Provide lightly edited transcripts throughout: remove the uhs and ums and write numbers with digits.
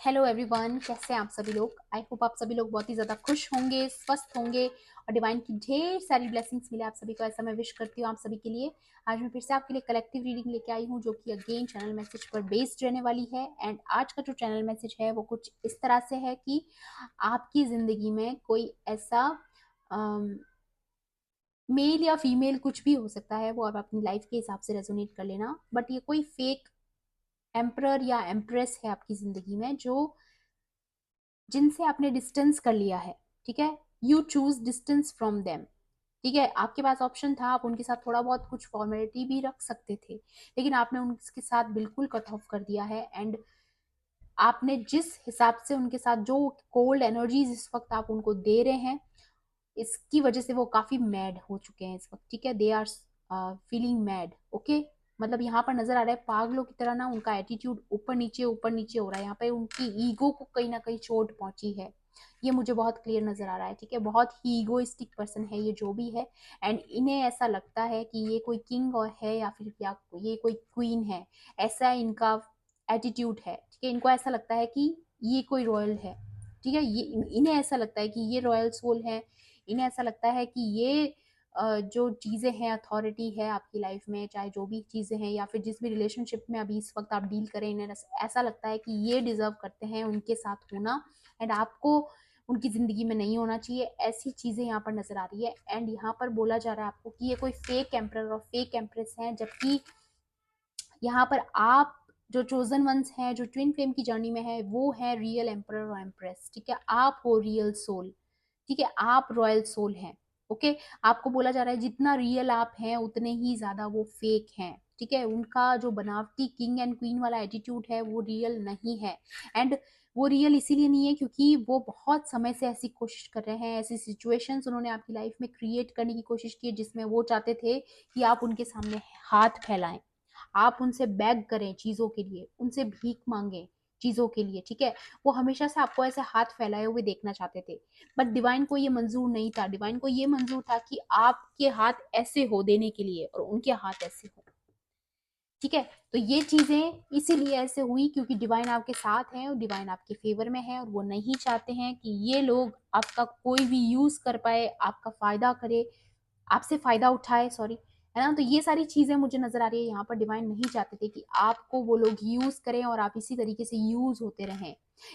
Hello everyone, कैसे हैं आप सभी लोग। आई होप आप सभी लोग बहुत ही ज़्यादा खुश होंगे, स्वस्थ होंगे और डिवाइन की ढेर सारी ब्लेसिंग्स मिले आप सभी को, ऐसा मैं विश करती हूँ आप सभी के लिए। आज मैं फिर से आपके लिए कलेक्टिव रीडिंग लेके आई हूँ जो कि अगेन चैनल मैसेज पर बेस्ड रहने वाली है। एंड आज का जो चैनल मैसेज है वो कुछ इस तरह से है कि आपकी ज़िंदगी में कोई ऐसा मेल या फीमेल कुछ भी हो सकता है, वो आप अपनी लाइफ के हिसाब से रेजोनेट कर लेना, बट ये कोई फेक एम्परर या एम्प्रेस है आपकी ज़िंदगी में जो जिनसे आपने डिस्टेंस कर लिया है। ठीक है, you choose distance from them. ठीक है, आपके पास ऑप्शन था, आप उनके साथ थोड़ा बहुत कुछ फॉर्मेलिटी भी रख सकते थे, लेकिन आपने उनके साथ बिल्कुल कट ऑफ कर दिया है। एंड आपने जिस हिसाब से उनके साथ जो कोल्ड एनर्जीज इस वक्त आप उनको दे रहे हैं, इसकी वजह से वो काफी मैड हो चुके हैं इस वक्त। ठीक है, they are feeling mad. Okay, मतलब यहाँ पर नजर आ रहा है पागलों की तरह ना उनका एटीट्यूड ऊपर नीचे हो रहा है। यहाँ पे उनकी ईगो को कहीं ना कहीं चोट पहुंची है, ये मुझे बहुत क्लियर नजर आ रहा है। ठीक है, बहुत ही ईगोइस्टिक पर्सन है ये जो भी है। एंड इन्हें ऐसा लगता है कि ये कोई किंग और है या फिर या ये कोई क्वीन है, ऐसा इनका एटीट्यूड है। ठीक है, इनको ऐसा लगता है कि ये कोई रॉयल है। ठीक है, ये इन्हें ऐसा लगता है कि ये रॉयल सोल है। इन्हें ऐसा लगता है कि ये जो चीज़ें हैं, अथॉरिटी है आपकी लाइफ में, चाहे जो भी चीज़ें हैं या फिर जिस भी रिलेशनशिप में अभी इस वक्त आप डील करें, इन्हें ऐसा लगता है कि ये डिजर्व करते हैं उनके साथ होना एंड आपको उनकी ज़िंदगी में नहीं होना चाहिए। ऐसी चीज़ें यहाँ पर नज़र आ रही है। एंड यहाँ पर बोला जा रहा है आपको कि ये कोई फेक एम्परर और फेक एम्प्रेस हैं, जबकि यहाँ पर आप जो चोजन वंस हैं, जो ट्विन फ्लेम की जर्नी में है, वो है रियल एम्परर और एम्प्रेस। ठीक है, आप हो रियल सोल। ठीक है, आप रॉयल सोल हैं। ओके, आपको बोला जा रहा है जितना रियल आप हैं उतने ही ज्यादा वो फेक हैं। ठीक है, उनका जो बनावटी किंग एंड क्वीन वाला एटीट्यूड है वो रियल नहीं है। एंड वो रियल इसीलिए नहीं है क्योंकि वो बहुत समय से ऐसी कोशिश कर रहे हैं, ऐसी सिचुएशंस उन्होंने आपकी लाइफ में क्रिएट करने की कोशिश की जिसमें वो चाहते थे कि आप उनके सामने हाथ फैलाएं, आप उनसे बैग करें चीजों के लिए, उनसे भीख मांगे चीजों के लिए। ठीक है, वो हमेशा से आपको ऐसे हाथ फैलाए हुए देखना चाहते थे, बट डिवाइन को ये मंजूर नहीं था। डिवाइन को ये मंजूर था कि आपके हाथ ऐसे हो देने के लिए और उनके हाथ ऐसे हो। ठीक है, तो ये चीजें इसीलिए ऐसे हुई क्योंकि डिवाइन आपके साथ है और डिवाइन आपके फेवर में है और वो नहीं चाहते हैं कि ये लोग आपका कोई भी यूज कर पाए, आपका फायदा करे, आपसे फायदा उठाए, सॉरी, है ना। तो ये सारी चीजें मुझे नजर आ रही है यहाँ पर। डिवाइन नहीं चाहते थे कि आपको वो लोग यूज करें और आप इसी तरीके से यूज होते रहें।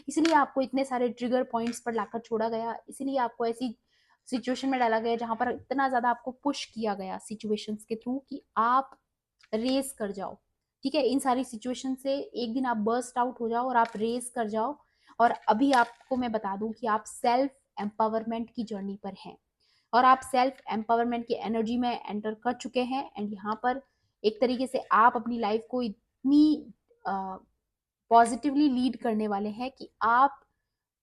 इसलिए आपको इतने सारे ट्रिगर पॉइंट्स पर लाकर छोड़ा गया, इसलिए आपको ऐसी सिचुएशन में डाला गया जहां पर इतना ज्यादा आपको पुश किया गया सिचुएशंस के थ्रू कि आप रेस कर जाओ। ठीक है, इन सारी सिचुएशन से एक दिन आप बर्स्ट आउट हो जाओ और आप रेस कर जाओ। और अभी आपको मैं बता दूं कि आप सेल्फ एम्पावरमेंट की जर्नी पर हैं और आप सेल्फ एम्पावरमेंट की एनर्जी में एंटर कर चुके हैं। एंड यहाँ पर एक तरीके से आप अपनी लाइफ को इतनी पॉजिटिवली लीड करने वाले हैं कि आप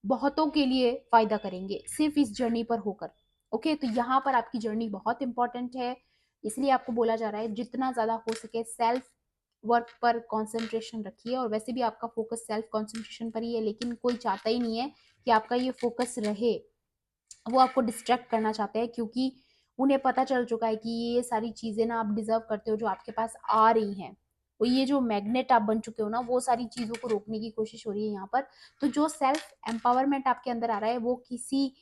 बहुतों के लिए फायदा करेंगे सिर्फ इस जर्नी पर होकर। ओके, तो यहाँ पर आपकी जर्नी बहुत इंपॉर्टेंट है, इसलिए आपको बोला जा रहा है जितना ज्यादा हो सके सेल्फ वर्क पर कंसंट्रेशन रखिए। और वैसे भी आपका फोकस सेल्फ कंसंट्रेशन पर ही है, लेकिन कोई चाहता ही नहीं है कि आपका ये फोकस रहे। वो आपको डिस्ट्रैक्ट करना चाहते हैं क्योंकि उन्हें पता चल चुका है कि ये सारी चीजें ना आप डिजर्व करते हो जो आपके पास आ रही हैं। वो ये जो मैग्नेट आप बन चुके हो ना, वो सारी चीजों को रोकने की कोशिश हो रही है यहाँ पर। तो जो सेल्फ एम्पावरमेंट आपके अंदर आ रहा है वो किसी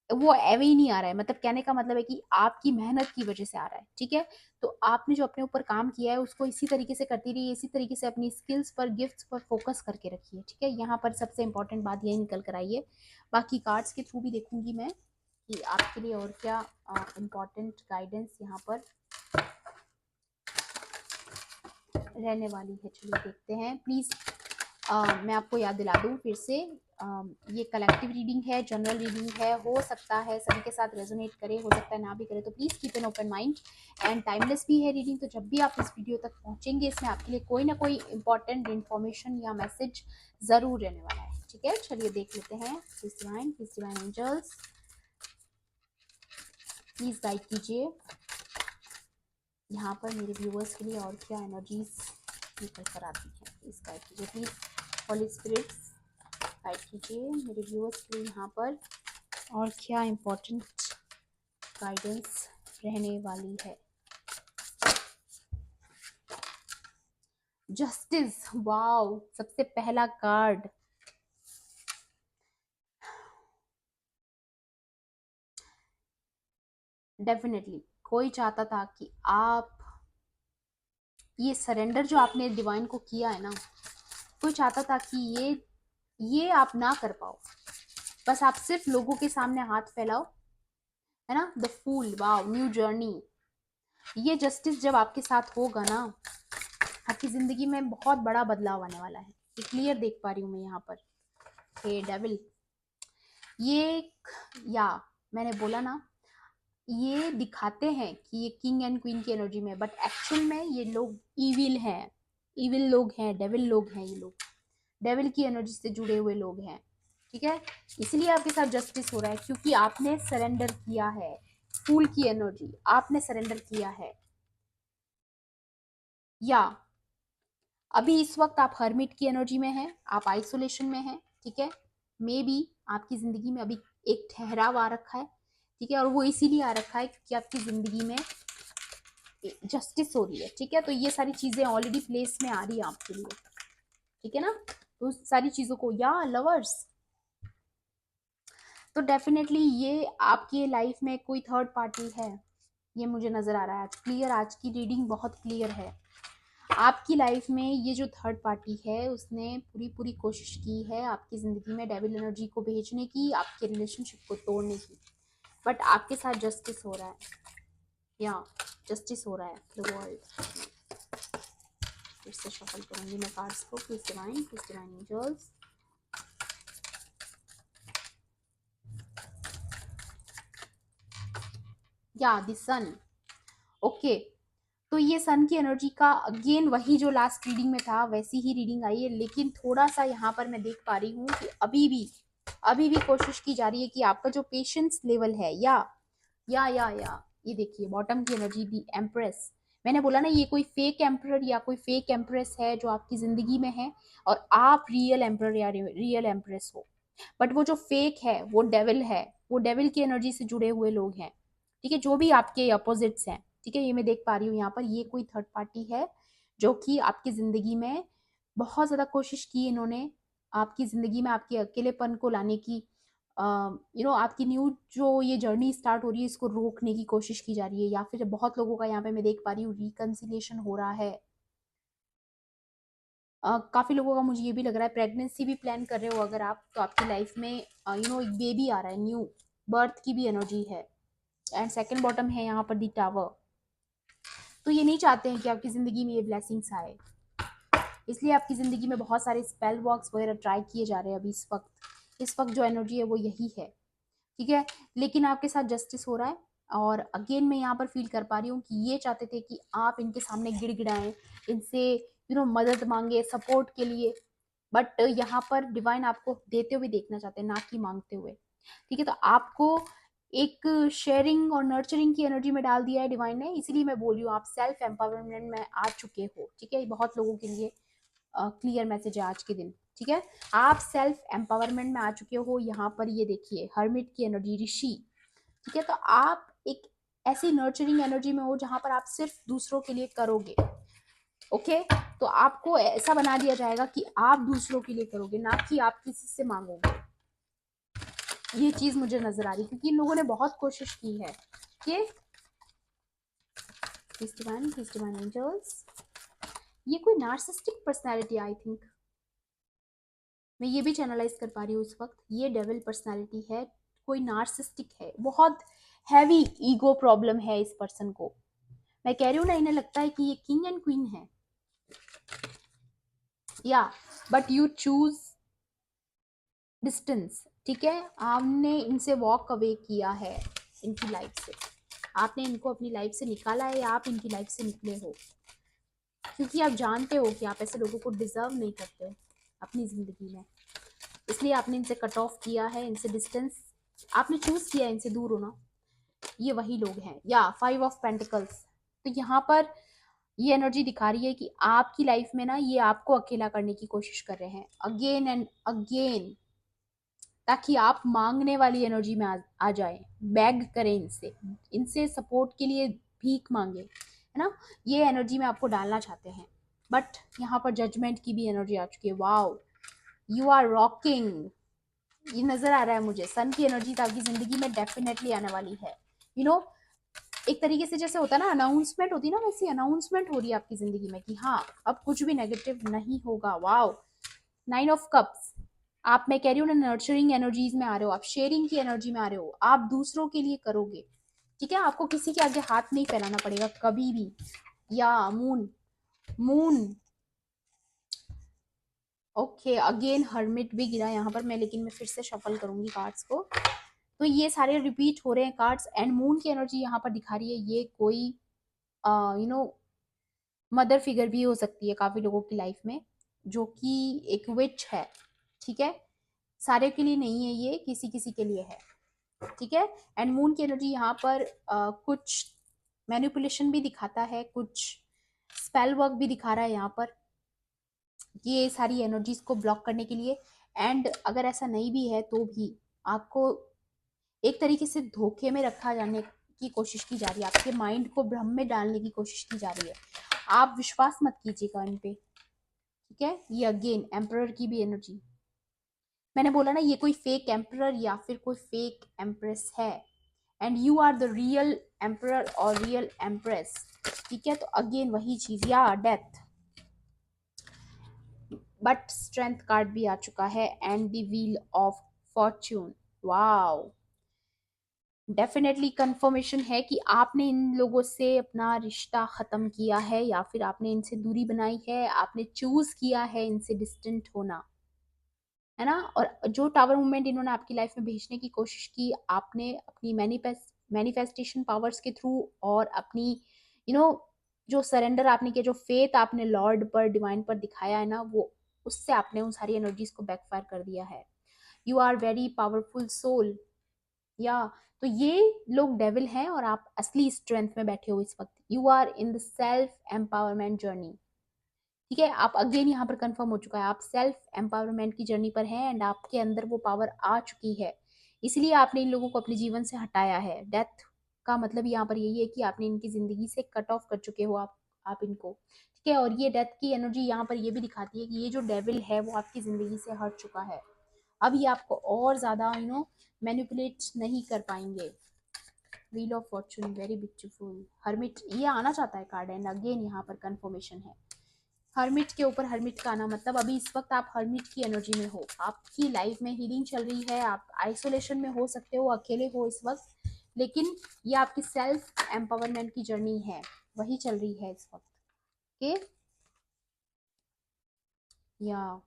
वो एवे ही नहीं आ रहा है, मतलब कहने का मतलब है कि आपकी मेहनत की वजह से आ रहा है। ठीक है, तो आपने जो अपने ऊपर काम किया है उसको इसी तरीके से करती रहिए, इसी तरीके से अपनी स्किल्स पर, गिफ्ट्स पर फोकस करके रखिए। ठीक है, यहाँ पर सबसे इंपॉर्टेंट बात यही निकल कर आई है। बाकी कार्ड्स के थ्रू भी देखूंगी मैं कि आपके लिए और क्या इम्पोर्टेंट गाइडेंस यहाँ पर रहने वाली है। चलिए देखते हैं। प्लीज़ मैं आपको याद दिला दूं फिर से, ये कलेक्टिव रीडिंग है, जनरल रीडिंग है, हो सकता है सभी के साथ रेजोनेट करे, हो सकता है ना भी करे, तो please keep an open mind. And timeless भी है रीडिंग, तो जब भी आप इस वीडियो तक पहुंचेंगे इसमें आपके लिए कोई ना कोई इंपॉर्टेंट इन्फॉर्मेशन या मैसेज ज़रूर रहने वाला है। ठीक है, चलिए देख लेते हैं। Please divine angels please guide कीजिए यहाँ पर मेरे व्यूअर्स के लिए और क्या एनर्जीज निकल कर आती है। प्लीज़ गाइड कीजिए, प्लीज़ हॉली स्पिरिट्स गाइड कीजिए मेरे व्यूअर्स के लिए यहाँ पर और क्या इम्पोर्टेंट गाइडेंस रहने वाली है। जस्टिस, वाओ, सबसे पहला कार्ड। डेफिनेटली कोई चाहता था कि आप ये सरेंडर जो आपने डिवाइन को किया है ना, कोई चाहता था कि ये आप ना कर पाओ, बस आप सिर्फ लोगों के सामने हाथ फैलाओ, है ना। The fool, wow, new journey. ये जस्टिस जब आपके साथ होगा ना, आपकी जिंदगी में बहुत बड़ा बदलाव आने वाला है। ये क्लियर देख पा रही हूँ मैं यहाँ पर। हे डेविल, ये, या मैंने बोला ना, ये दिखाते हैं कि ये किंग एंड क्वीन की एनर्जी में, बट एक्चुअल में ये लोग इविल हैं, इविल लोग हैं, डेविल लोग हैं ये लोग, डेविल की एनर्जी से जुड़े हुए लोग हैं, ठीक है। इसलिए आपके साथ जस्टिस हो रहा है क्योंकि आपने सरेंडर किया है। फूल की एनर्जी, आपने सरेंडर किया है। या अभी इस वक्त आप हर्मिट की एनर्जी में हैं, आप आइसोलेशन में हैं, ठीक है। मे बी आपकी जिंदगी में अभी एक ठहराव आ रखा है, ठीक है, और वो इसीलिए आ रखा है क्योंकि आपकी जिंदगी में जस्टिस हो रही है, ठीक है। तो ये सारी चीजें ऑलरेडी प्लेस में आ रही है आपके लिए, ठीक है ना। तो उस सारी चीजों को, या लवर्स, तो डेफिनेटली ये आपकी लाइफ में कोई थर्ड पार्टी है, ये मुझे नजर आ रहा है आज क्लियर। आज की रीडिंग बहुत क्लियर है। आपकी लाइफ में ये जो थर्ड पार्टी है उसने पूरी पूरी कोशिश की है आपकी ज़िंदगी में डेविल एनर्जी को भेजने की, आपके रिलेशनशिप को तोड़ने की, बट आपके साथ जस्टिस हो रहा है, या जस्टिस हो रहा है। द वर्ल्ड, फिर से शफल करूंगी मैं कार्ड्स को। प्लीज डिवाइन एंजल्स, या द सन। ओके, तो ये सन की एनर्जी का अगेन वही जो लास्ट रीडिंग में था वैसी ही रीडिंग आई है, लेकिन थोड़ा सा यहाँ पर मैं देख पा रही हूँ कि अभी भी कोशिश की जा रही है कि आपका जो पेशेंस लेवल है, या ये देखिए बॉटम की एनर्जी, दी एम्प्रेस। मैंने बोला ना, ये कोई फेक एम्परर या कोई फेक एम्प्रेस है जो आपकी जिंदगी में है, और आप रियल एम्परर या रियल एम्प्रेस हो। बट वो जो फेक है वो डेविल है, वो डेविल की एनर्जी से जुड़े हुए लोग हैं, ठीक है, जो भी आपके अपोजिट्स हैं, ठीक है। ये मैं देख पा रही हूँ यहाँ पर, ये कोई थर्ड पार्टी है जो कि आपकी जिंदगी में बहुत ज्यादा कोशिश की इन्होंने, आपकी जिंदगी में आपके अकेलेपन को लाने की, आपकी न्यू जो ये जर्नी स्टार्ट हो रही है इसको रोकने की कोशिश की जा रही है, या फिर बहुत लोगों का यहाँ पे मैं देख पा रही हूँ रिकन्सिलिएशन हो रहा है। काफी लोगों का मुझे ये भी लग रहा है प्रेगनेंसी भी प्लान कर रहे हो अगर आप, तो आपकी लाइफ में एक बेबी आ रहा है, न्यू बर्थ की भी एनर्जी है। एंड सेकंड बॉटम है यहाँ पर दी टावर। तो ये नहीं चाहते हैं कि आपकी ज़िंदगी में ये ब्लेसिंग्स आए, इसलिए आपकी ज़िंदगी में बहुत सारे स्पेल वर्क्स वगैरह ट्राई किए जा रहे हैं अभी इस वक्त जो एनर्जी है वो यही है, ठीक है। लेकिन आपके साथ जस्टिस हो रहा है, और अगेन मैं यहाँ पर फील कर पा रही हूँ कि ये चाहते थे कि आप इनके सामने गिड़गिड़ाएं, इनसे मदद मांगे सपोर्ट के लिए, बट यहाँ पर डिवाइन आपको देते हुए देखना चाहते हैं, ना कि मांगते हुए, ठीक है। तो आपको एक शेयरिंग और नर्चरिंग की एनर्जी में डाल दिया है डिवाइन ने, इसीलिए मैं बोल रही हूँ आप सेल्फ एम्पावरमेंट में आ चुके हो, ठीक है। ये बहुत लोगों के लिए क्लियर मैसेज है आज के दिन, ठीक है। आप सेल्फ एम्पावरमेंट में आ चुके हो। यहाँ पर ये देखिए हर्मिट की एनर्जी, ऋषि, ठीक है। तो आप एक ऐसी नर्चरिंग एनर्जी में हो जहां पर आप सिर्फ दूसरों के लिए करोगे, ओके। तो आपको ऐसा बना दिया जाएगा कि आप दूसरों के लिए करोगे, ना कि आप किसी से मांगोगे। ये चीज मुझे नजर आ रही है क्योंकि इन लोगों ने बहुत कोशिश की है कि डिवाइन एंजल्स, ये कोई नार्सिस्टिक पर्सनालिटी, आई थिंक मैं ये भी चैनलाइज कर पा रही हूँ इस वक्त, ये डेविल पर्सनालिटी है, कोई नार्सिस्टिक है, बहुत हैवी ईगो प्रॉब्लम है इस पर्सन को। मैं कह रही हूँ ना, इन्हें लगता है कि ये किंग एंड क्वीन है, या बट यू चूज डिस्टेंस, ठीक है। आपने इनसे वॉक अवे किया है, इनकी लाइफ से आपने इनको अपनी लाइफ से निकाला है, या आप इनकी लाइफ से निकले हो, क्योंकि आप जानते हो कि आप ऐसे लोगों को डिजर्व नहीं करते अपनी जिंदगी में, इसलिए आपने इनसे कट ऑफ किया है, इनसे डिस्टेंस आपने चूज किया, इनसे दूर होना। ये वही लोग हैं, या 5 ऑफ पेंटिकल्स। तो यहाँ पर ये एनर्जी दिखा रही है कि आपकी लाइफ में ना ये आपको अकेला करने की कोशिश कर रहे हैं अगेन एंड अगेन, ताकि आप मांगने वाली एनर्जी में आ जाए, बैग करें इनसे, इनसे सपोर्ट के लिए भीख मांगे, है ना। ये एनर्जी में आपको डालना चाहते हैं, बट यहाँ पर जजमेंट की भी एनर्जी आ चुकी है। वाओ, यू आर रॉकिंग, ये नजर आ रहा है मुझे। सन की एनर्जी तो आपकी जिंदगी में डेफिनेटली आने वाली है। यू you नो know, एक तरीके से जैसे होता है ना, अनाउंसमेंट होती है ना, वैसी अनाउंसमेंट हो रही है आपकी जिंदगी में कि हाँ अब कुछ भी नेगेटिव नहीं होगा। वाओ, 9 ऑफ कप्स, आप, मैं कह रही हूँ ना, नर्चरिंग एनर्जीज में आ रहे हो, आप शेयरिंग की एनर्जी में आ रहे हो, आप दूसरों के लिए करोगे। ठीक है, आपको किसी के आगे हाथ नहीं फैलाना पड़ेगा कभी भी। या moon, moon, okay, again hermit भी गिरा यहाँ पर मैं, लेकिन मैं फिर से शफल करूंगी कार्ड्स को। तो ये सारे रिपीट हो रहे हैं कार्ड्स, एंड मून की एनर्जी यहाँ पर दिखा रही है। ये कोई यू नो मदर फिगर भी हो सकती है काफी लोगों की लाइफ में, जो कि एक विच है। ठीक है, सारे के लिए नहीं है, ये किसी किसी के लिए है। ठीक है, एंड मून की एनर्जी यहाँ पर कुछ मैनिपुलेशन भी दिखाता है, कुछ स्पेल वर्क भी दिखा रहा है यहाँ पर, ये सारी एनर्जीज को ब्लॉक करने के लिए। एंड अगर ऐसा नहीं भी है तो भी आपको एक तरीके से धोखे में रखा जाने की कोशिश की जा रही है, आपके माइंड को भ्रम में डालने की कोशिश की जा रही है। आप विश्वास मत कीजिएगा इन पे। ठीक है, ये अगेन एम्परर की भी एनर्जी, मैंने बोला ना ये कोई फेक एम्परर या फिर कोई फेक एम्प्रेस है, and you are the real emperor और रियल एम्प्रेस। ठीक है, तो अगेन वही चीज, या डेथ, बट स्ट्रेंथ कार्ड भी आ चुका है, and the wheel of Fortune. Wow, definitely confirmation है कि आपने इन लोगों से अपना रिश्ता खत्म किया है, या फिर आपने इनसे दूरी बनाई है, आपने चूज किया है इनसे डिस्टेंट होना, है ना। और जो टावर मूवमेंट इन्होंने आपकी लाइफ में भेजने की कोशिश की, आपने अपनी मैनिफेस्टेशन पावर्स के थ्रू और अपनी यू you नो जो सरेंडर आपने किया, जो फेथ आपने लॉर्ड पर, डिवाइन पर दिखाया है ना, वो उससे आपने उन सारी एनर्जीज को बैकफायर कर दिया है। You are very powerful soul, या तो ये लोग डेविल हैं और आप असली स्ट्रेंथ में बैठे हो इस वक्त। You are in the self empowerment journey. ठीक है, आप अगेन यहाँ पर कंफर्म हो चुका है, आप सेल्फ एम्पावरमेंट की जर्नी पर हैं, एंड आपके अंदर वो पावर आ चुकी है। इसलिए आपने इन लोगों को अपने जीवन से हटाया है। डेथ का मतलब यहाँ पर यही है कि आपने इनकी जिंदगी से कट ऑफ कर चुके हो आप इनको। ठीक है, और ये डेथ की एनर्जी यहाँ पर ये भी दिखाती है कि ये जो डेविल है वो आपकी जिंदगी से हट चुका है। अब ये आपको और ज्यादा मैनिपुलेट नहीं कर पाएंगे। Wheel of Fortune, very beautiful. Hermit, ये आना चाहता है कार्ड, एंड अगेन यहाँ पर कंफर्मेशन है। हर्मिट के ऊपर हर्मिट का आना मतलब अभी इस वक्त आप हर्मिट की एनर्जी में हो, आपकी लाइफ में हीलिंग चल रही है, आप आइसोलेशन में हो सकते हो, अकेले हो इस वक्त, लेकिन ये आपकी सेल्फ एम्पावरमेंट की जर्नी है, वही चल रही है इस वक्त। ओके, या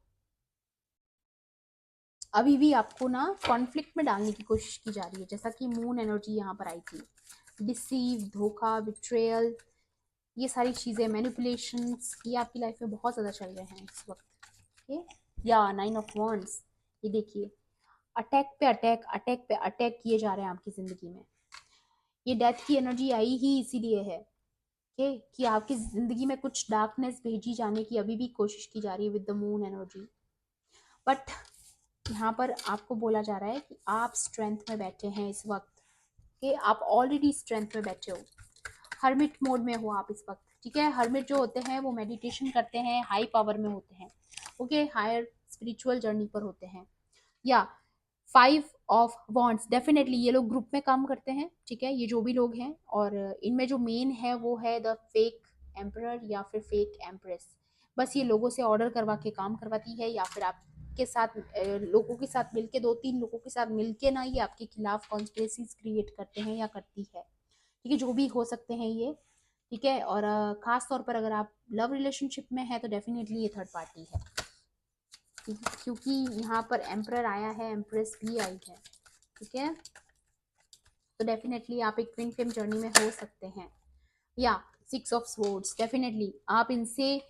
अभी भी आपको ना कॉन्फ्लिक्ट में डालने की कोशिश की जा रही है, जैसा कि मून एनर्जी यहाँ पर आई थी। डिसीव, धोखा, बिट्रेयल, ये सारी चीजें, मैनिपुलेशंस, ये आपकी लाइफ में बहुत ज्यादा चल रहे हैं इस वक्त। ओके, या 9 ऑफ वॉन्ड्स, ये देखिए, अटैक पे अटैक, अटैक पे अटैक किए जा रहे हैं आपकी जिंदगी में। ये डेथ की एनर्जी आई ही इसीलिए है कि आपकी जिंदगी में कुछ डार्कनेस भेजी जाने की अभी भी कोशिश की जा रही है with the moon energy. But यहाँ पर आपको बोला जा रहा है कि आप स्ट्रेंथ में बैठे हैं इस वक्त, कि आप ऑलरेडी स्ट्रेंथ में बैठे हो, हर्मिट मोड में हो आप इस वक्त। ठीक है, हर्मिट जो होते हैं वो मेडिटेशन करते हैं, हाई पावर में होते हैं, ओके, हायर स्पिरिचुअल जर्नी पर होते हैं। या 5 ऑफ वॉन्ड्स, डेफिनेटली ये लोग ग्रुप में काम करते हैं। ठीक है, ये जो भी लोग हैं, और इनमें जो मेन है वो है द फेक एम्परर या फिर फेक एम्प्रेस। बस ये लोगों से ऑर्डर करवा के काम करवाती है, या फिर आपके साथ लोगों के साथ मिलके, 2-3 लोगों के साथ मिलके ना, ये आपके खिलाफ कॉन्स्पिरेसीज क्रिएट करते हैं या करती है। ठीक है, जो भी हो सकते हैं ये। ठीक है, और खास तौर पर अगर आप लव रिलेशनशिप में है तो डेफिनेटली ये थर्ड पार्टी है, क्योंकि यहाँ पर एम्परर आया है, एम्प्रेस भी आई है। ठीक है, तो डेफिनेटली आप एक ट्विन फ्लेम जर्नी में हो सकते हैं। या 6 ऑफ स्वॉर्ड्स, डेफिनेटली आप इनसे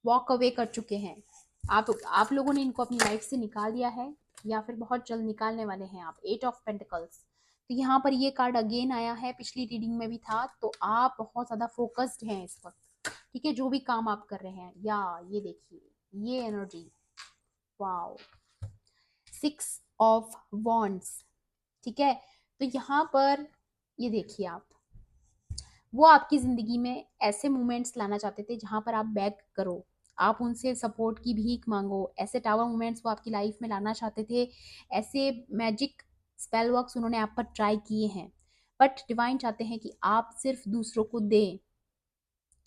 वॉक अवे कर चुके हैं, आप लोगों ने इनको अपनी लाइफ से निकाल दिया है, या फिर बहुत जल्द निकालने वाले हैं आप। 8 ऑफ पेंटिकल्स, तो यहाँ पर ये कार्ड अगेन आया है, पिछली रीडिंग में भी था, तो आप बहुत ज़्यादा फोकस्ड हैं इस वक्त। ठीक है, जो भी काम आप कर रहे हैं, या ये देखिए ये एनर्जी, वाओ, 6 ऑफ वॉन्ड्स। ठीक है, तो यहाँ पर ये देखिए आप, वो आपकी जिंदगी में ऐसे मोमेंट्स लाना चाहते थे जहां पर आप बैक करो, आप उनसे सपोर्ट की भीख मांगो। ऐसे टावर मोमेंट्स वो आपकी लाइफ में लाना चाहते थे, ऐसे मैजिक स्पेल वर्क्स उन्होंने आप पर ट्राई किए हैं। बट डिवाइन चाहते हैं कि आप सिर्फ दूसरों को दें,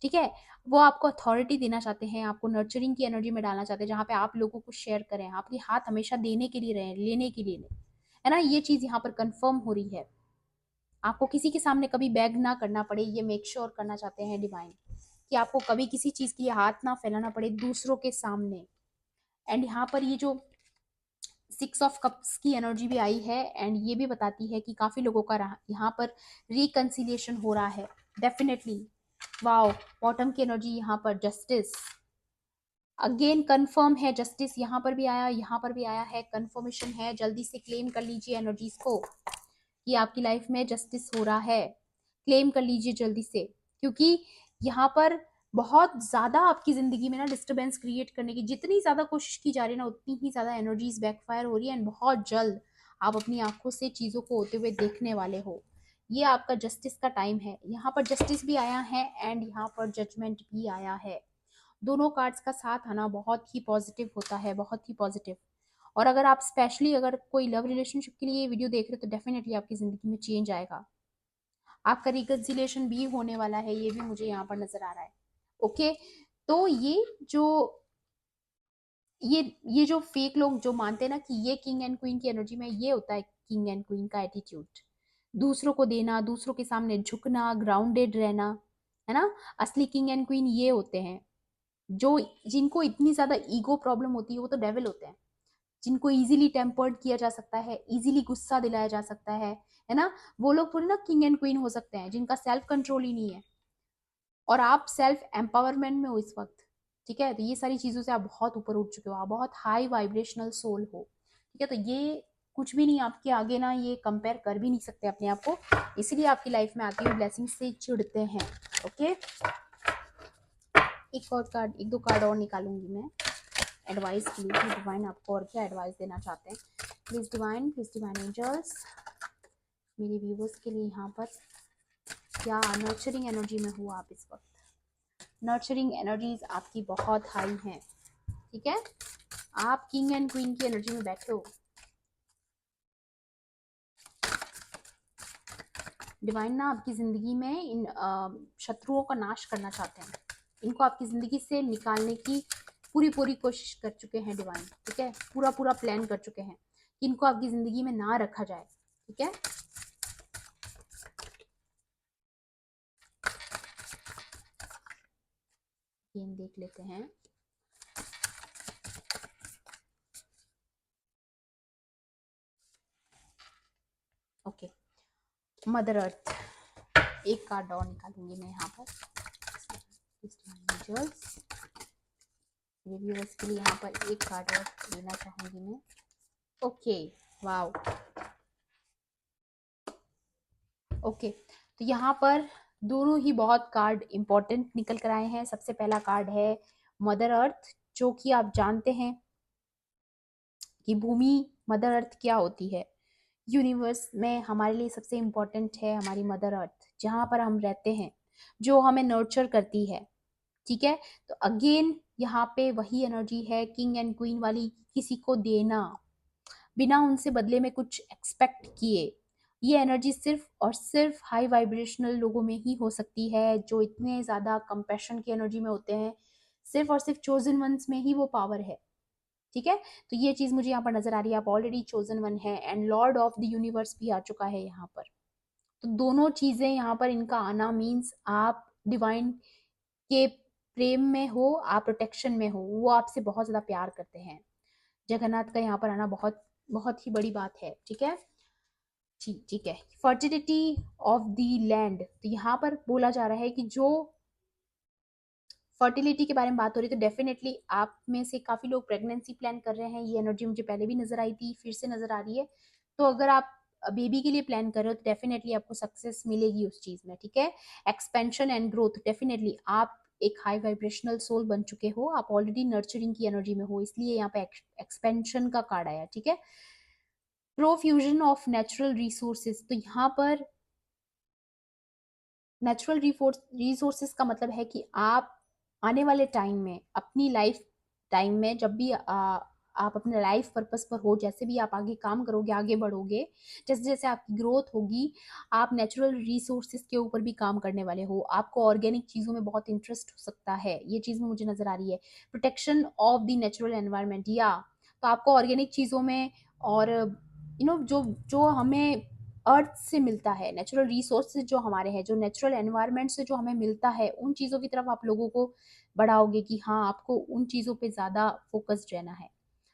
ठीक है। वो आपको अथॉरिटी देना चाहते हैं, आपको नर्चरिंग की एनर्जी में डालना चाहते हैं, जहाँ पे आप लोगों को शेयर करें, आपके हाथ हमेशा देने के लिए रहे, लेने के लिए नहीं, है ना। ये चीज यहाँ पर कंफर्म हो रही है। आपको किसी के सामने कभी बैग ना करना पड़े, ये मेक श्योर करना चाहते हैं डिवाइन, कि आपको कभी किसी चीज के लिए हाथ ना फैलाना पड़े दूसरों के सामने। एंड यहाँ पर ये जो 6 ऑफ कप्स की एनर्जी भी आई है, एंड ये भी बताती है कि काफी लोगों का यहाँ पर रिकंसिलिएशन हो रहा है, डेफिनेटली। वाओ, बॉटम की एनर्जी यहाँ पर जस्टिस, अगेन कंफर्म है, जस्टिस यहाँ पर भी आया, यहाँ पर भी आया है, कंफर्मेशन है। जल्दी से क्लेम कर लीजिए एनर्जीज को कि आपकी लाइफ में जस्टिस हो रहा है, क्लेम कर लीजिए जल्दी से, क्योंकि यहाँ पर बहुत ज्यादा आपकी जिंदगी में ना डिस्टरबेंस क्रिएट करने की जितनी ज्यादा कोशिश की जा रही है ना, उतनी ही ज्यादा एनर्जीज बैकफायर हो रही है, एंड बहुत जल्द आप अपनी आंखों से चीजों को होते हुए देखने वाले हो। ये आपका जस्टिस का टाइम है। यहाँ पर जस्टिस भी आया है एंड यहाँ पर जजमेंट भी आया है। दोनों कार्ड्स का साथ आना बहुत ही पॉजिटिव होता है, बहुत ही पॉजिटिव। और अगर आप स्पेशली अगर कोई लव रिलेशनशिप के लिए ये वीडियो देख रहे हो तो डेफिनेटली आपकी जिंदगी में चेंज आएगा, आपका रिकंसिलिएशन भी होने वाला है, ये भी मुझे यहाँ पर नजर आ रहा है। ओके, तो ये जो फेक लोग जो मानते हैं ना कि ये किंग एंड क्वीन की एनर्जी में, ये होता है किंग एंड क्वीन का एटीट्यूड, दूसरों को देना, दूसरों के सामने झुकना, ग्राउंडेड रहना, है ना। असली किंग एंड क्वीन ये होते हैं जो, जिनको इतनी ज्यादा ईगो प्रॉब्लम होती है, वो तो डेविल होते हैं। जिनको इजीली टेम्पर्ड किया जा सकता है, इजीली गुस्सा दिलाया जा सकता है ना, वो लोग थोड़ी ना किंग एंड क्वीन हो सकते हैं, जिनका सेल्फ कंट्रोल ही नहीं है। और आप सेल्फ एम्पावरमेंट में हो इस वक्त, ठीक है। तो ये सारी चीजों से आप बहुत ऊपर उठ चुके हो, आप बहुत हाई वाइब्रेशनल सोल हो, ठीक है। तो ये कुछ भी नहीं आपके आगे ना, ये कंपेयर कर भी नहीं सकते अपने आप को, इसीलिए आपकी लाइफ में आती हुई ब्लेसिंग से चिढ़ते हैं। ओके, एक और कार्ड, एक दो कार्ड और निकालूंगी मैं एडवाइस के लिए, डिवाइन आपको और क्या एडवाइस देना चाहते हैं। प्लीज डिवाइन एंजल्स, मेरे व्यूवर्स के लिए यहाँ पर क्या नर्चरिंग एनर्जी में हो आप इस वक्त। नर्चरिंग एनर्जीज आपकी बहुत हाई हैं, ठीक है। आप किंग एंड क्वीन की एनर्जी में बैठे हो। डिवाइन ना आपकी जिंदगी में इन शत्रुओं का नाश करना चाहते हैं, इनको आपकी जिंदगी से निकालने की पूरी पूरी कोशिश कर चुके हैं डिवाइन, ठीक है। पूरा पूरा प्लान कर चुके हैं कि इनको आपकी जिंदगी में ना रखा जाए, ठीक है। देख लेते हैं। ओके, मदर अर्थ, एक कार्ड और निकालूंगी मैं यहाँ पर रिव्यूअर्स के लिए, यहाँ पर एक कार्ड और लेना चाहूंगी मैं। Okay, wow, okay. तो यहाँ पर दोनों ही बहुत कार्ड इंपॉर्टेंट निकल कर आए हैं। सबसे पहला कार्ड है मदर अर्थ, जो कि आप जानते हैं कि भूमि, मदर अर्थ क्या होती है। यूनिवर्स में हमारे लिए सबसे इम्पोर्टेंट है हमारी मदर अर्थ, जहाँ पर हम रहते हैं, जो हमें नर्चर करती है, ठीक है। तो अगेन यहाँ पे वही एनर्जी है किंग एंड क्वीन वाली, किसी को देना बिना उनसे बदले में कुछ एक्सपेक्ट किए। ये एनर्जी सिर्फ और सिर्फ हाई वाइब्रेशनल लोगों में ही हो सकती है, जो इतने ज्यादा कंपैशन की एनर्जी में होते हैं। सिर्फ और सिर्फ चोजन वंस में ही वो पावर है, ठीक है। तो ये चीज मुझे यहाँ पर नजर आ रही है, आप ऑलरेडी चोजन वन है, and Lord of the universe भी आ चुका है यहाँ पर। तो दोनों चीजें यहाँ पर इनका आना मीन्स आप डिवाइन के प्रेम में हो, आप प्रोटेक्शन में हो, वो आपसे बहुत ज्यादा प्यार करते हैं। जगन्नाथ का यहाँ पर आना बहुत बहुत ही बड़ी बात है, ठीक है। ठीक ठीक है। फर्टिलिटी ऑफ द लैंड, तो यहाँ पर बोला जा रहा है कि जो फर्टिलिटी के बारे में बात हो रही है, तो डेफिनेटली आप में से काफी लोग प्रेगनेंसी प्लान कर रहे हैं। ये एनर्जी मुझे पहले भी नजर आई थी, फिर से नजर आ रही है। तो अगर आप बेबी के लिए प्लान कर रहे हो तो डेफिनेटली आपको सक्सेस मिलेगी उस चीज में, ठीक है। एक्सपेंशन एंड ग्रोथ, डेफिनेटली आप एक हाई वाइब्रेशनल सोल बन चुके हो, आप ऑलरेडी नर्चरिंग की एनर्जी में हो, इसलिए यहाँ पे एक्सपेंशन का कार्ड आया, ठीक है। प्रोफ्यूजन ऑफ नेचुरल रिसोर्सेज, तो यहाँ पर नेचुरल रिसोर्सेज का मतलब है कि आप आने वाले टाइम में अपनी लाइफ टाइम में जब भी आप अपने लाइफ पर्पस पर हो, जैसे भी आप आगे काम करोगे, आगे बढ़ोगे, जैसे जैसे आपकी ग्रोथ होगी, आप नेचुरल रिसोर्सेज के ऊपर भी काम करने वाले हो। आपको ऑर्गेनिक चीज़ों में बहुत इंटरेस्ट हो सकता है, ये चीज़ में मुझे नज़र आ रही है। Protection of the natural environment, या तो आपको ऑर्गेनिक चीज़ों में और जो जो हमें अर्थ से मिलता है, नेचुरल रिसोर्सेज जो हमारे हैं, जो नेचुरल एनवायरनमेंट से जो हमें मिलता है, उन चीज़ों की तरफ आप लोगों को बढ़ाओगे कि हाँ, आपको उन चीज़ों पे ज़्यादा फोकस्ड रहना है।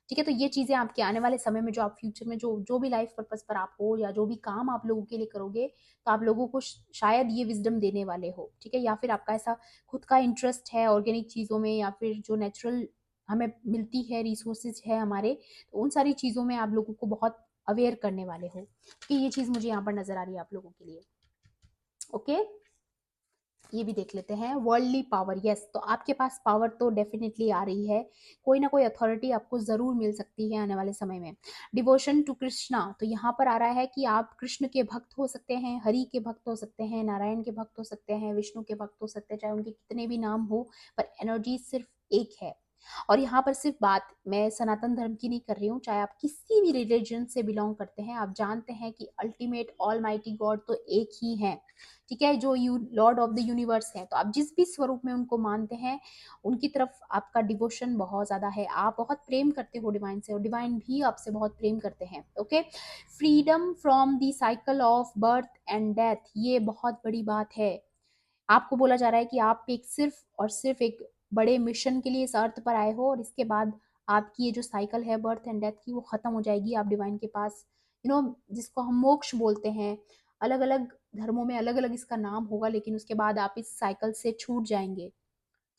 ठीक है, तो ये चीज़ें आपके आने वाले समय में, जो आप फ्यूचर में जो जो भी लाइफ पर्पस पर आप हो, या जो भी काम आप लोगों के लिए करोगे, तो आप लोगों को शायद ये विजडम देने वाले हो। ठीक है, या फिर आपका ऐसा खुद का इंटरेस्ट है ऑर्गेनिक चीज़ों में, या फिर जो नेचुरल हमें मिलती है, रिसोर्सेज है हमारे, तो उन सारी चीज़ों में आप लोगों को बहुत अवेयर करने वाले हो। कि ये चीज़ मुझे यहाँ पर नज़र आ रही है आप लोगों के लिए। ओके, ये भी देख लेते हैं। वर्ल्डली पावर, यस, तो आपके पास पावर तो डेफिनेटली आ रही है, कोई ना कोई अथॉरिटी आपको ज़रूर मिल सकती है आने वाले समय में। डिवोशन टू कृष्णा, तो यहाँ पर आ रहा है कि आप कृष्ण के भक्त हो सकते हैं, हरि के भक्त हो सकते हैं, नारायण के भक्त हो सकते हैं, विष्णु के भक्त हो सकते हैं, चाहे उनके कितने भी नाम हो, पर एनर्जी सिर्फ एक है। और यहाँ पर सिर्फ बात मैं सनातन धर्म की नहीं कर रही हूँ, चाहे आप किसी भी रिलीजन से बिलोंग करते हैं, आप जानते हैं कि अल्टीमेट ऑल माइटी गॉड तो एक ही है। ठीक है, जो लॉर्ड ऑफ द यूनिवर्स है, तो आप जिस भी स्वरूप में उनको मानते हैं, उनकी तरफ आपका डिवोशन बहुत ज्यादा है, आप बहुत प्रेम करते हो डिवाइन से, और डिवाइन भी आपसे बहुत प्रेम करते हैं। Okay, freedom from the cycle of birth and death, ये बहुत बड़ी बात है। आपको बोला जा रहा है कि आप एक सिर्फ और सिर्फ एक बड़े मिशन के लिए इस अर्थ पर आए हो, और इसके बाद आपकी ये जो साइकिल है बर्थ एंड डेथ की, वो खत्म हो जाएगी। आप डिवाइन के पास, जिसको हम मोक्ष बोलते हैं, अलग अलग धर्मों में अलग अलग इसका नाम होगा, लेकिन उसके बाद आप इस साइकिल से छूट जाएंगे।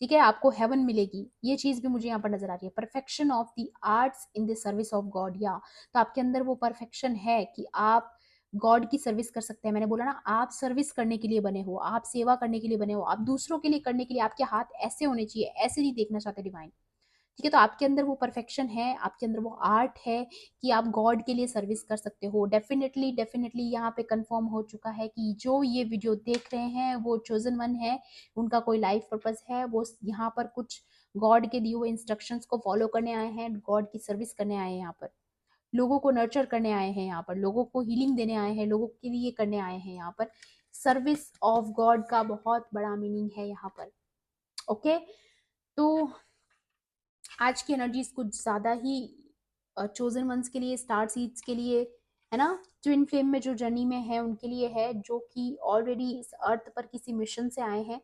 ठीक है, आपको हेवन मिलेगी, ये चीज भी मुझे यहाँ पर नजर आ रही है। Perfection of the arts in the service of God, या तो आपके अंदर वो परफेक्शन है कि आप गॉड की सर्विस कर सकते हैं। मैंने बोला ना, आप सर्विस करने के लिए बने हो, आप सेवा करने के लिए बने हो, आप दूसरों के लिए करने के लिए, आपके हाथ ऐसे होने चाहिए, ऐसे नहीं देखना चाहते डिवाइन। ठीक है, तो आपके अंदर वो परफेक्शन है, आपके अंदर वो आर्ट है कि आप गॉड के लिए सर्विस कर सकते हो। डेफिनेटली डेफिनेटली यहाँ पे कंफर्म हो चुका है कि जो ये वीडियो देख रहे हैं वो चोजन वन है, उनका कोई लाइफ पर्पस है, वो यहाँ पर कुछ गॉड के दिए हुए इंस्ट्रक्शंस को फॉलो करने आए हैं, गॉड की सर्विस करने आए हैं, यहाँ पर लोगों को नर्चर करने आए हैं, यहाँ पर लोगों को हीलिंग देने आए हैं, लोगों के लिए करने आए हैं। यहाँ पर सर्विस ऑफ गॉड का बहुत बड़ा मीनिंग है यहाँ पर। ओके, तो आज की एनर्जीज कुछ ज्यादा ही चोजन वंस के लिए, स्टार सीड्स के लिए, है ना, ट्विन फ्लेम में जो जर्नी में है उनके लिए है, जो कि ऑलरेडी इस अर्थ पर किसी मिशन से आए हैं।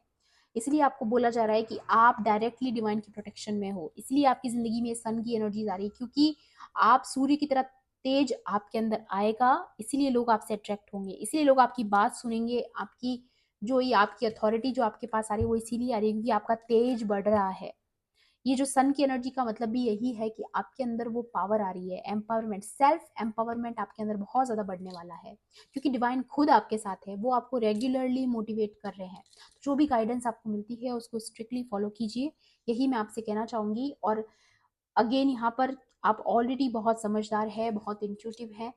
इसलिए आपको बोला जा रहा है कि आप डायरेक्टली डिवाइन की प्रोटेक्शन में हो, इसलिए आपकी जिंदगी में सन की एनर्जीज आ रही है, क्योंकि आप सूर्य की तरह तेज आपके अंदर आएगा, इसीलिए लोग आपसे अट्रैक्ट होंगे, इसलिए लोग आपकी बात सुनेंगे। आपकी जो ये आपकी अथॉरिटी जो आपके पास आ रही है, वो इसीलिए आ रही है क्योंकि आपका तेज बढ़ रहा है। ये जो सन की एनर्जी का मतलब भी यही है कि आपके अंदर वो पावर आ रही है, एम्पावरमेंट, सेल्फ एम्पावरमेंट आपके अंदर बहुत ज्यादा बढ़ने वाला है, क्योंकि डिवाइन खुद आपके साथ है, वो आपको रेगुलरली मोटिवेट कर रहे हैं। जो भी गाइडेंस आपको मिलती है उसको स्ट्रिक्टली फॉलो कीजिए, यही मैं आपसे कहना चाहूंगी। और अगेन यहाँ पर आप ऑलरेडी बहुत समझदार है, बहुत इंट्यूटिव है।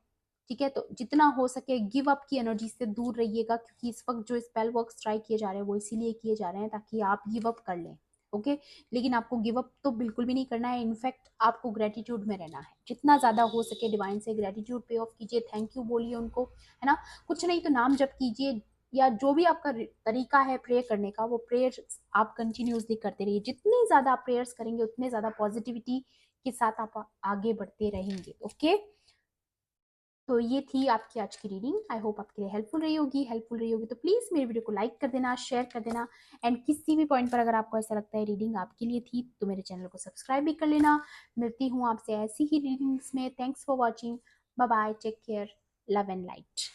ठीक है, तो जितना हो सके गिव अप की एनर्जी से दूर रहिएगा, क्योंकि इस वक्त जो स्पेल वर्क स्ट्राइक किए जा रहे हैं वो इसीलिए किए जा रहे हैं ताकि आप गिव अप कर लें। ओके, लेकिन आपको गिव अप तो बिल्कुल भी नहीं करना है, इनफैक्ट आपको ग्रेटिट्यूड में रहना है, जितना ज्यादा हो सके डिवाइन से ग्रेटिट्यूड पे ऑफ कीजिए, थैंक यू बोलिए उनको, है ना। कुछ नहीं तो नाम जप कीजिए, या जो भी आपका तरीका है प्रे करने का, वो प्रेयर आप कंटिन्यूसली करते रहिए। जितनी ज्यादा आप प्रेयर्स करेंगे उतने ज्यादा पॉजिटिविटी के साथ आप आगे बढ़ते रहेंगे। ओके, तो ये थी आपकी आज की रीडिंग, आई होप आपके लिए हेल्पफुल रही होगी तो प्लीज मेरे वीडियो को लाइक कर देना, शेयर कर देना, एंड किसी भी पॉइंट पर अगर आपको ऐसा लगता है रीडिंग आपके लिए थी तो मेरे चैनल को सब्सक्राइब भी कर लेना। मिलती हूँ आपसे ऐसी ही रीडिंग्स में। Thanks for watching, bye bye, take care, love and light.